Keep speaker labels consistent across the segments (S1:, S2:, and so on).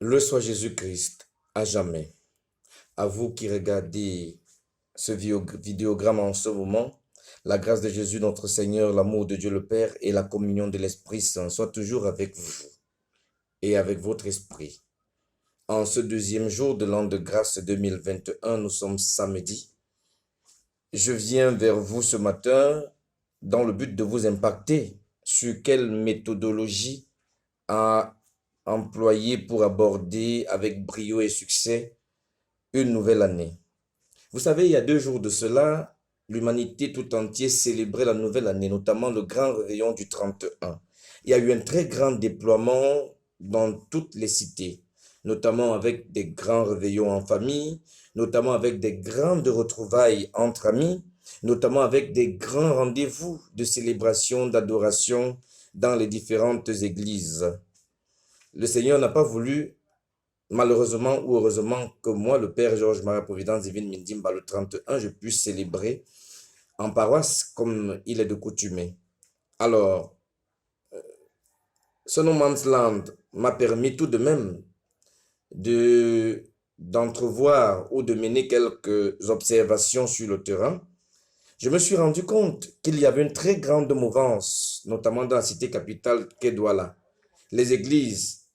S1: Le soit Jésus-Christ à jamais. À vous qui regardez ce vidéogramme en ce moment, la grâce de Jésus notre Seigneur, l'amour de Dieu le Père et la communion de l'Esprit Saint soient toujours avec vous et avec votre esprit. En ce deuxième jour de l'an de grâce 2021, nous sommes samedi. Je viens vers vous ce matin dans le but de vous impacter sur quelle méthodologie à employer pour aborder avec brio et succès une nouvelle année. Vous savez, il y a 2 jours de cela, l'humanité tout entière célébrait la nouvelle année, notamment le grand réveillon du 31. Il y a eu un très grand déploiement dans toutes les cités, notamment avec des grands réveillons en famille, notamment avec des grandes retrouvailles entre amis, notamment avec des grands rendez-vous de célébration, d'adoration dans les différentes églises. Le Seigneur n'a pas voulu, malheureusement ou heureusement, que moi, le Père Georges Marie Providence Divine Mindimba, le 31, je puisse célébrer en paroisse comme il est de coutume. Alors, ce No Man's Land m'a permis tout de même d'entrevoir ou de mener quelques observations sur le terrain. Je me suis rendu compte qu'il y avait une très grande mouvance, notamment dans la cité capitale qu'est Douala. Les églises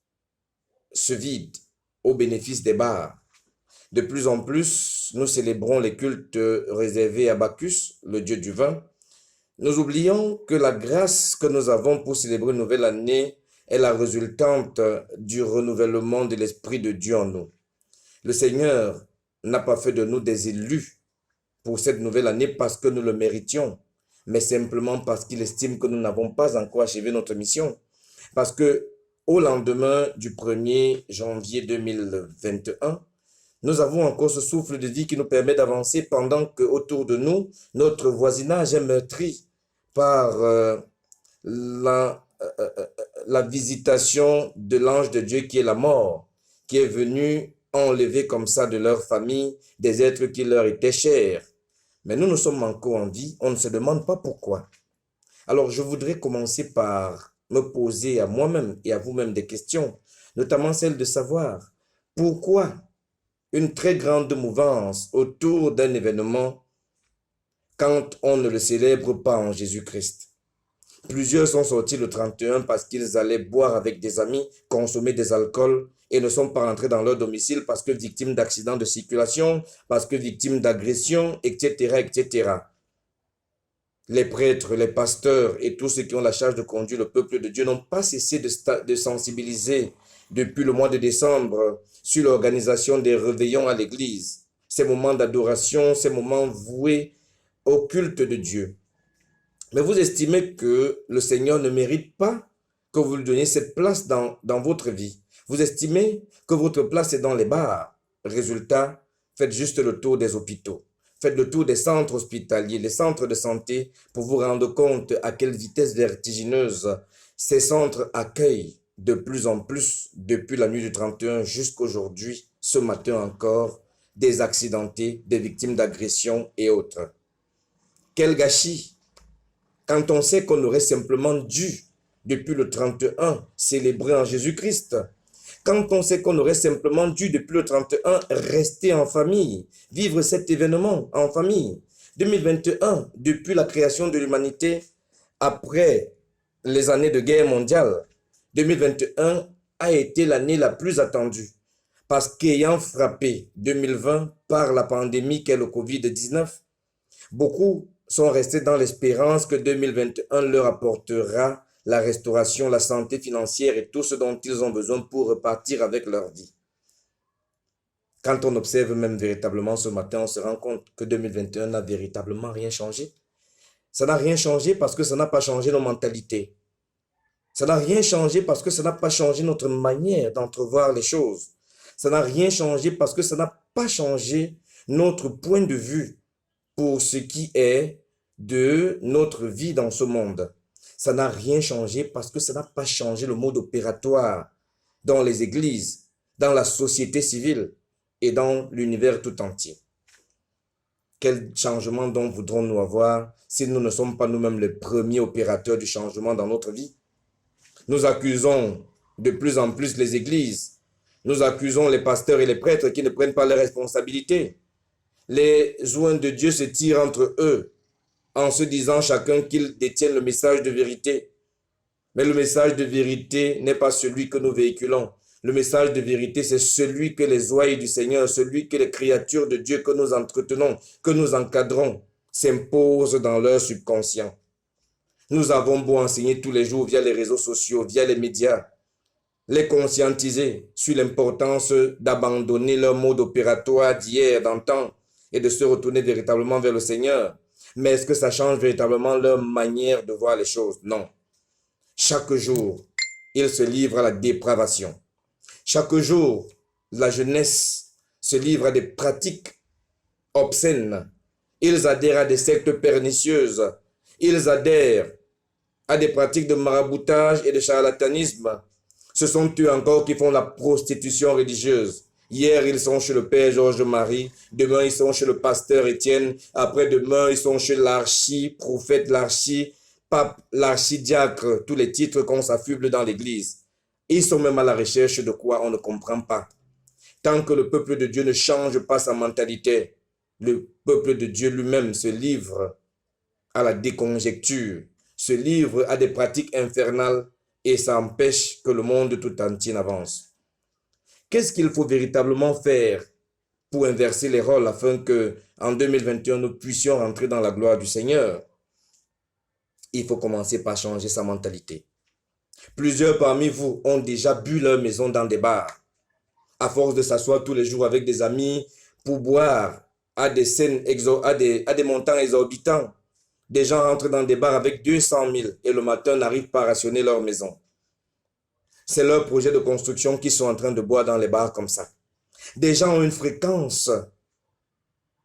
S1: se vident au bénéfice des bars. De plus en plus, nous célébrons les cultes réservés à Bacchus, le dieu du vin. Nous oublions que la grâce que nous avons pour célébrer une nouvelle année est la résultante du renouvellement de l'Esprit de Dieu en nous. Le Seigneur n'a pas fait de nous des élus pour cette nouvelle année parce que nous le méritions, mais simplement parce qu'il estime que nous n'avons pas encore achevé notre mission. Parce que au lendemain du 1er janvier 2021, nous avons encore ce souffle de vie qui nous permet d'avancer pendant que autour de nous, notre voisinage est meurtri par la visitation de l'ange de Dieu qui est la mort, qui est venu enlever comme ça de leur famille des êtres qui leur étaient chers. Mais nous sommes encore en vie, on ne se demande pas pourquoi. Alors je voudrais commencer par me poser à moi-même et à vous-même des questions, notamment celle de savoir pourquoi une très grande mouvance autour d'un événement quand on ne le célèbre pas en Jésus-Christ. Plusieurs sont sortis le 31 parce qu'ils allaient boire avec des amis, consommer des alcools et ne sont pas rentrés dans leur domicile parce que victimes d'accidents de circulation, parce que victimes d'agressions, etc., etc. Les prêtres, les pasteurs et tous ceux qui ont la charge de conduire le peuple de Dieu n'ont pas cessé de sensibiliser depuis le mois de décembre sur l'organisation des réveillons à l'église. Ces moments d'adoration, ces moments voués au culte de Dieu. Mais vous estimez que le Seigneur ne mérite pas que vous lui donniez cette place dans votre vie. Vous estimez que votre place est dans les bars. Résultat, faites juste le tour des hôpitaux. Faites le tour des centres hospitaliers, les centres de santé, pour vous rendre compte à quelle vitesse vertigineuse ces centres accueillent de plus en plus, depuis la nuit du 31 jusqu'aujourd'hui, ce matin encore, des accidentés, des victimes d'agressions et autres. Quel gâchis! Quand on sait qu'on aurait simplement dû, depuis le 31, célébrer en Jésus-Christ. Quand on sait qu'on aurait simplement dû, depuis le 31, rester en famille, vivre cet événement en famille. 2021, depuis la création de l'humanité, après les années de guerre mondiale, 2021 a été l'année la plus attendue. Parce qu'ayant frappé 2020 par la pandémie qu'est le Covid-19, beaucoup sont restés dans l'espérance que 2021 leur apportera la restauration, la santé financière et tout ce dont ils ont besoin pour repartir avec leur vie. Quand on observe même véritablement ce matin, on se rend compte que 2021 n'a véritablement rien changé. Ça n'a rien changé parce que ça n'a pas changé nos mentalités. Ça n'a rien changé parce que ça n'a pas changé notre manière d'entrevoir les choses. Ça n'a rien changé parce que ça n'a pas changé notre point de vue pour ce qui est de notre vie dans ce monde. Ça n'a rien changé parce que ça n'a pas changé le mode opératoire dans les églises, dans la société civile et dans l'univers tout entier. Quel changement donc voudrons-nous avoir si nous ne sommes pas nous-mêmes les premiers opérateurs du changement dans notre vie? Nous accusons de plus en plus les églises Nous accusons les pasteurs et les prêtres qui ne prennent pas leurs responsabilités. Les oints de Dieu se tirent entre eux en se disant chacun qu'ils détiennent le message de vérité. Mais le message de vérité n'est pas celui que nous véhiculons. Le message de vérité, c'est celui que les oreilles du Seigneur, celui que les créatures de Dieu que nous entretenons, que nous encadrons, s'imposent dans leur subconscient. Nous avons beau enseigner tous les jours via les réseaux sociaux, via les médias, les conscientiser sur l'importance d'abandonner leur mode opératoire d'hier, d'antan, et de se retourner véritablement vers le Seigneur. Mais est-ce que ça change véritablement leur manière de voir les choses? Non. Chaque jour, ils se livrent à la dépravation. Chaque jour, la jeunesse se livre à des pratiques obscènes. Ils adhèrent à des sectes pernicieuses. Ils adhèrent à des pratiques de maraboutage et de charlatanisme. Ce sont eux encore qui font la prostitution religieuse. Hier, ils sont chez le père Georges-Marie. Demain, ils sont chez le pasteur Étienne. Après-demain, ils sont chez l'archi-prophète, l'archi-pape, l'archidiacre. Tous les titres qu'on s'affuble dans l'église. Ils sont même à la recherche de quoi on ne comprend pas. Tant que le peuple de Dieu ne change pas sa mentalité, le peuple de Dieu lui-même se livre à la déconjecture, se livre à des pratiques infernales et ça empêche que le monde tout entier n'avance. Qu'est-ce qu'il faut véritablement faire pour inverser les rôles afin que en 2021 nous puissions rentrer dans la gloire du Seigneur? Il faut commencer par changer sa mentalité. Plusieurs parmi vous ont déjà bu leur maison dans des bars, à force de s'asseoir tous les jours avec des amis pour boire à des montants exorbitants. Des gens rentrent dans des bars avec 200 000 et le matin n'arrivent pas à rationner leur maison. C'est leur projet de construction qu'ils sont en train de boire dans les bars comme ça. Des gens ont une fréquence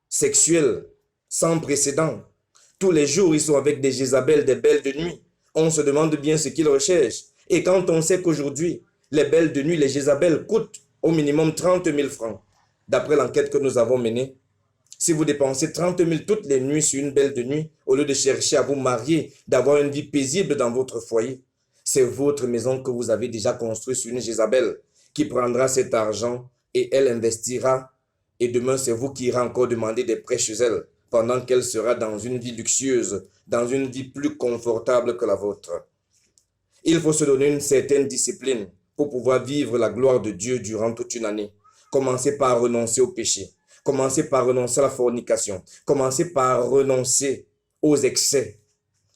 S1: sexuelle sans précédent. Tous les jours, ils sont avec des Jézabel, des belles de nuit. On se demande bien ce qu'ils recherchent. Et quand on sait qu'aujourd'hui, les belles de nuit, les Jézabel coûtent au minimum 30 000 francs, d'après l'enquête que nous avons menée, si vous dépensez 30 000 toutes les nuits sur une belle de nuit, au lieu de chercher à vous marier, d'avoir une vie paisible dans votre foyer, c'est votre maison que vous avez déjà construite sur une Jézabel qui prendra cet argent et elle investira. Et demain, c'est vous qui irez encore demander des prêts chez elle, pendant qu'elle sera dans une vie luxueuse, dans une vie plus confortable que la vôtre. Il faut se donner une certaine discipline pour pouvoir vivre la gloire de Dieu durant toute une année. Commencez par renoncer au péché. Commencez par renoncer à la fornication. Commencez par renoncer aux excès.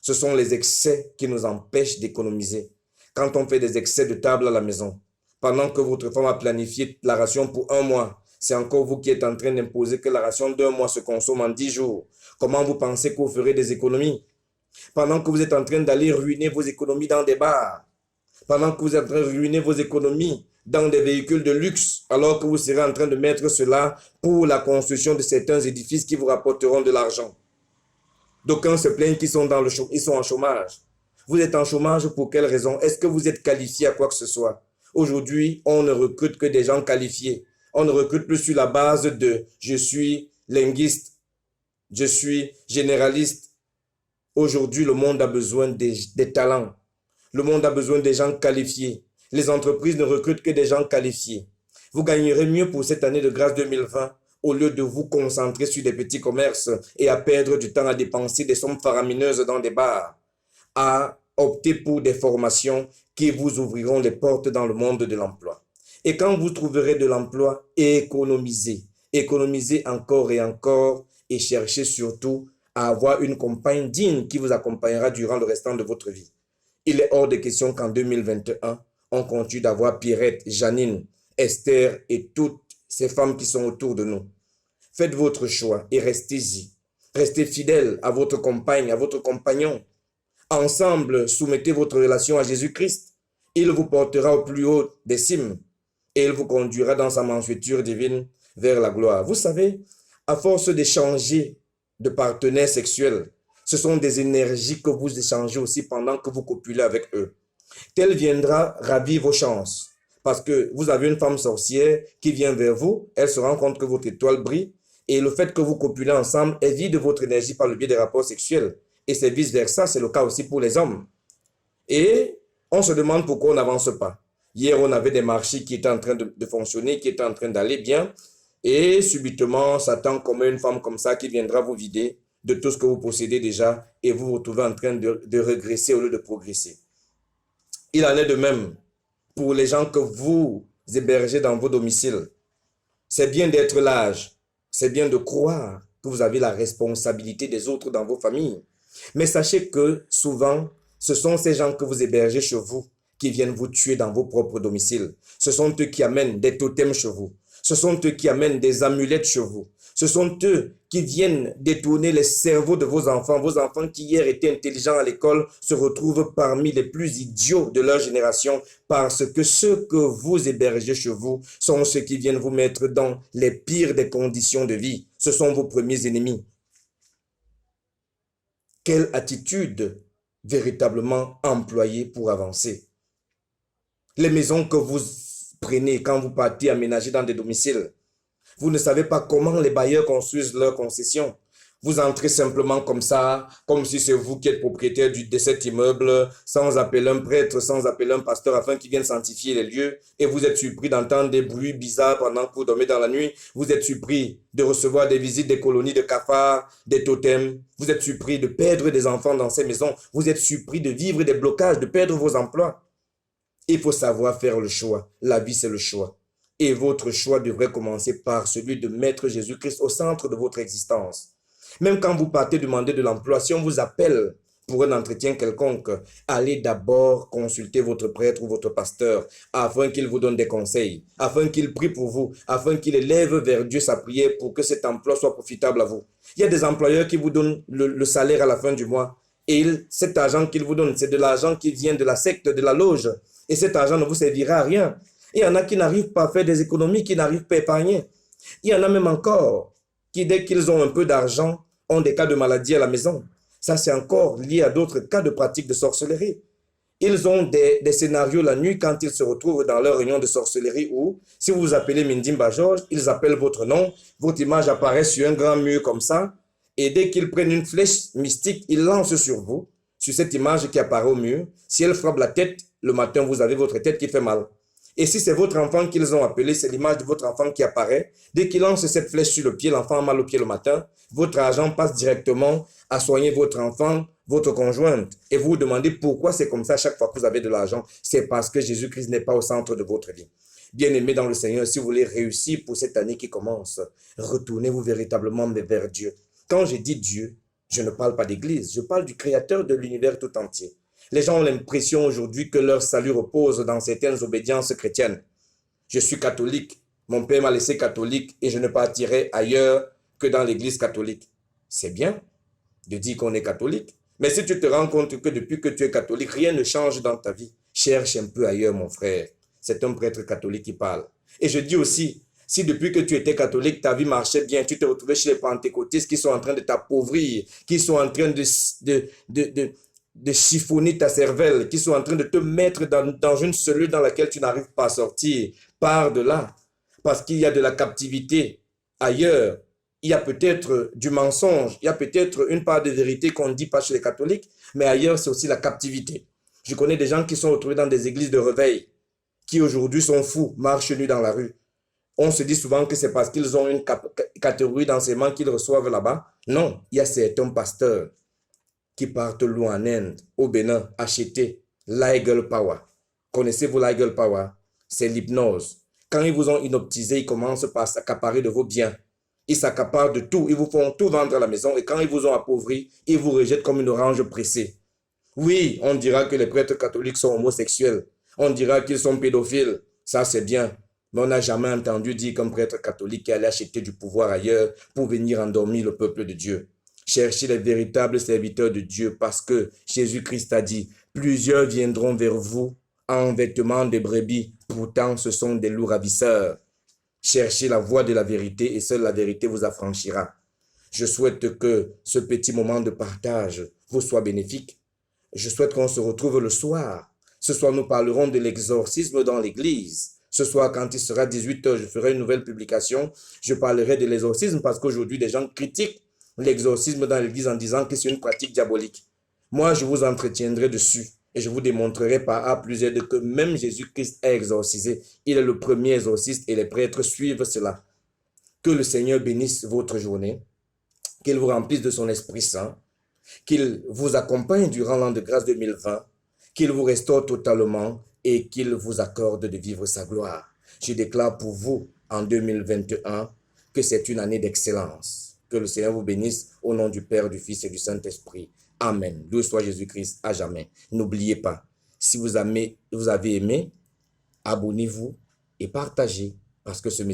S1: Ce sont les excès qui nous empêchent d'économiser. Quand on fait des excès de table à la maison, pendant que votre femme a planifié la ration pour 1 mois, c'est encore vous qui êtes en train d'imposer que la ration d'1 mois se consomme en 10 jours. Comment vous pensez que vous ferez des économies? Pendant que vous êtes en train d'aller ruiner vos économies dans des bars, pendant que vous êtes en train de ruiner vos économies dans des véhicules de luxe, alors que vous serez en train de mettre cela pour la construction de certains édifices qui vous rapporteront de l'argent. D'aucuns se plaignent qu'ils sont ils sont en chômage. Vous êtes en chômage pour quelle raison? Est-ce que vous êtes qualifié à quoi que ce soit? Aujourd'hui, on ne recrute que des gens qualifiés. On ne recrute plus sur la base de « je suis linguiste, je suis généraliste ». Aujourd'hui, le monde a besoin des talents. Le monde a besoin des gens qualifiés. Les entreprises ne recrutent que des gens qualifiés. Vous gagnerez mieux pour cette année de grâce 2020 au lieu de vous concentrer sur des petits commerces et à perdre du temps à dépenser des sommes faramineuses dans des bars, à opter pour des formations qui vous ouvriront les portes dans le monde de l'emploi. Et quand vous trouverez de l'emploi, économisez. Économisez encore et encore et cherchez surtout à avoir une compagne digne qui vous accompagnera durant le restant de votre vie. Il est hors de question qu'en 2021, on continue d'avoir Pierrette, Janine, Esther et toutes ces femmes qui sont autour de nous. Faites votre choix et restez-y. Restez fidèles à votre compagne, à votre compagnon. Ensemble, soumettez votre relation à Jésus-Christ. Il vous portera au plus haut des cimes et il vous conduira dans sa mansuéture divine vers la gloire. Vous savez, à force d'échanger de partenaires sexuels, ce sont des énergies que vous échangez aussi pendant que vous copulez avec eux. Tel viendra ravir vos chances. Parce que vous avez une femme sorcière qui vient vers vous, elle se rend compte que votre étoile brille et le fait que vous copulez ensemble, elle vide votre énergie par le biais des rapports sexuels. Et c'est vice-versa, c'est le cas aussi pour les hommes. Et on se demande pourquoi on n'avance pas. Hier, on avait des marchés qui étaient en train de fonctionner, qui étaient en train d'aller bien. Et subitement, Satan commet une femme comme ça qui viendra vous vider de tout ce que vous possédez déjà et vous vous retrouvez en train de régresser au lieu de progresser. Il en est de même pour les gens que vous hébergez dans vos domiciles. C'est bien d'être l'âge, c'est bien de croire que vous avez la responsabilité des autres dans vos familles. Mais sachez que souvent, ce sont ces gens que vous hébergez chez vous qui viennent vous tuer dans vos propres domiciles. Ce sont eux qui amènent des totems chez vous. Ce sont eux qui amènent des amulettes chez vous. Ce sont eux qui viennent détourner les cerveaux de vos enfants. Vos enfants qui hier étaient intelligents à l'école se retrouvent parmi les plus idiots de leur génération parce que ceux que vous hébergez chez vous sont ceux qui viennent vous mettre dans les pires des conditions de vie. Ce sont vos premiers ennemis. Quelle attitude véritablement employer pour avancer? Les maisons que vous prenez quand vous partez aménager dans des domiciles, vous ne savez pas comment les bailleurs construisent leurs concessions. Vous entrez simplement comme ça, comme si c'est vous qui êtes propriétaire de cet immeuble, sans appeler un prêtre, sans appeler un pasteur afin qu'il vienne sanctifier les lieux. Et vous êtes surpris d'entendre des bruits bizarres pendant que vous dormez dans la nuit. Vous êtes surpris de recevoir des visites des colonies de cafards, des totems. Vous êtes surpris de perdre des enfants dans ces maisons. Vous êtes surpris de vivre des blocages, de perdre vos emplois. Il faut savoir faire le choix. La vie, c'est le choix. Et votre choix devrait commencer par celui de mettre Jésus-Christ au centre de votre existence. Même quand vous partez demander de l'emploi, si on vous appelle pour un entretien quelconque, allez d'abord consulter votre prêtre ou votre pasteur afin qu'il vous donne des conseils, afin qu'il prie pour vous, afin qu'il élève vers Dieu sa prière pour que cet emploi soit profitable à vous. Il y a des employeurs qui vous donnent le salaire à la fin du mois et cet argent qu'ils vous donnent, c'est de l'argent qui vient de la secte, de la loge et cet argent ne vous servira à rien. Il y en a qui n'arrivent pas à faire des économies, qui n'arrivent pas à épargner. Il y en a même encore qui, dès qu'ils ont un peu d'argent, ont des cas de maladie à la maison. Ça, c'est encore lié à d'autres cas de pratique de sorcellerie. Ils ont des scénarios la nuit quand ils se retrouvent dans leur réunion de sorcellerie où, si vous vous appelez Mindimba George, ils appellent votre nom, votre image apparaît sur un grand mur comme ça, et dès qu'ils prennent une flèche mystique, ils lancent sur vous, sur cette image qui apparaît au mur. Si elle frappe la tête, le matin, vous avez votre tête qui fait mal. Et si c'est votre enfant qu'ils ont appelé, c'est l'image de votre enfant qui apparaît. Dès qu'il lance cette flèche sur le pied, l'enfant a mal au pied le matin. Votre argent passe directement à soigner votre enfant, votre conjointe. Et vous vous demandez pourquoi c'est comme ça chaque fois que vous avez de l'argent. C'est parce que Jésus-Christ n'est pas au centre de votre vie. Bien-aimés dans le Seigneur, si vous voulez réussir pour cette année qui commence, retournez-vous véritablement vers Dieu. Quand je dis Dieu, je ne parle pas d'église, je parle du Créateur de l'univers tout entier. Les gens ont l'impression aujourd'hui que leur salut repose dans certaines obédiences chrétiennes. Je suis catholique, mon père m'a laissé catholique et je ne partirai ailleurs que dans l'église catholique. C'est bien de dire qu'on est catholique, mais si tu te rends compte que depuis que tu es catholique, rien ne change dans ta vie, cherche un peu ailleurs, mon frère. C'est un prêtre catholique qui parle. Et je dis aussi, si depuis que tu étais catholique, ta vie marchait bien, tu te retrouvais chez les pentecôtistes qui sont en train de t'appauvrir, qui sont en train de chiffonner ta cervelle, qui sont en train de te mettre dans une cellule dans laquelle tu n'arrives pas à sortir. Pars de là, parce qu'il y a de la captivité ailleurs. Il y a peut-être du mensonge, il y a peut-être une part de vérité qu'on ne dit pas chez les catholiques, mais ailleurs, c'est aussi la captivité. Je connais des gens qui sont retrouvés dans des églises de réveil, qui aujourd'hui sont fous, marchent nus dans la rue. On se dit souvent que c'est parce qu'ils ont une catégorie d'enseignement qu'ils reçoivent là-bas. Non, il y a certains pasteurs qui partent loin en Inde, au Bénin, acheter l'Eagle Power. Connaissez-vous l'Eagle Power? C'est l'hypnose. Quand ils vous ont hypnotisé, ils commencent par s'accaparer de vos biens. Ils s'accaparent de tout. Ils vous font tout vendre à la maison. Et quand ils vous ont appauvri, ils vous rejettent comme une orange pressée. Oui, on dira que les prêtres catholiques sont homosexuels. On dira qu'ils sont pédophiles. Ça, c'est bien. Mais on n'a jamais entendu dire qu'un prêtre catholique allait acheter du pouvoir ailleurs pour venir endormir le peuple de Dieu. Cherchez les véritables serviteurs de Dieu parce que Jésus-Christ a dit, plusieurs viendront vers vous en vêtements de brebis, pourtant ce sont des loups ravisseurs. Cherchez la voie de la vérité et seule la vérité vous affranchira. Je souhaite que ce petit moment de partage vous soit bénéfique. Je souhaite qu'on se retrouve le soir. Ce soir, nous parlerons de l'exorcisme dans l'église. Ce soir, quand il sera 18 h, je ferai une nouvelle publication. Je parlerai de l'exorcisme parce qu'aujourd'hui, des gens critiquent l'exorcisme dans l'église en disant que c'est une pratique diabolique. Moi, je vous entretiendrai dessus. Et je vous démontrerai par A plus Z que même Jésus-Christ a exorcisé. Il est le premier exorciste et les prêtres suivent cela. Que le Seigneur bénisse votre journée, qu'il vous remplisse de son Esprit Saint, qu'il vous accompagne durant l'an de grâce 2020, qu'il vous restaure totalement et qu'il vous accorde de vivre sa gloire. Je déclare pour vous en 2021 que c'est une année d'excellence. Que le Seigneur vous bénisse au nom du Père, du Fils et du Saint-Esprit. Amen. Loué soit Jésus-Christ à jamais. N'oubliez pas, si vous avez aimé, abonnez-vous et partagez parce que ce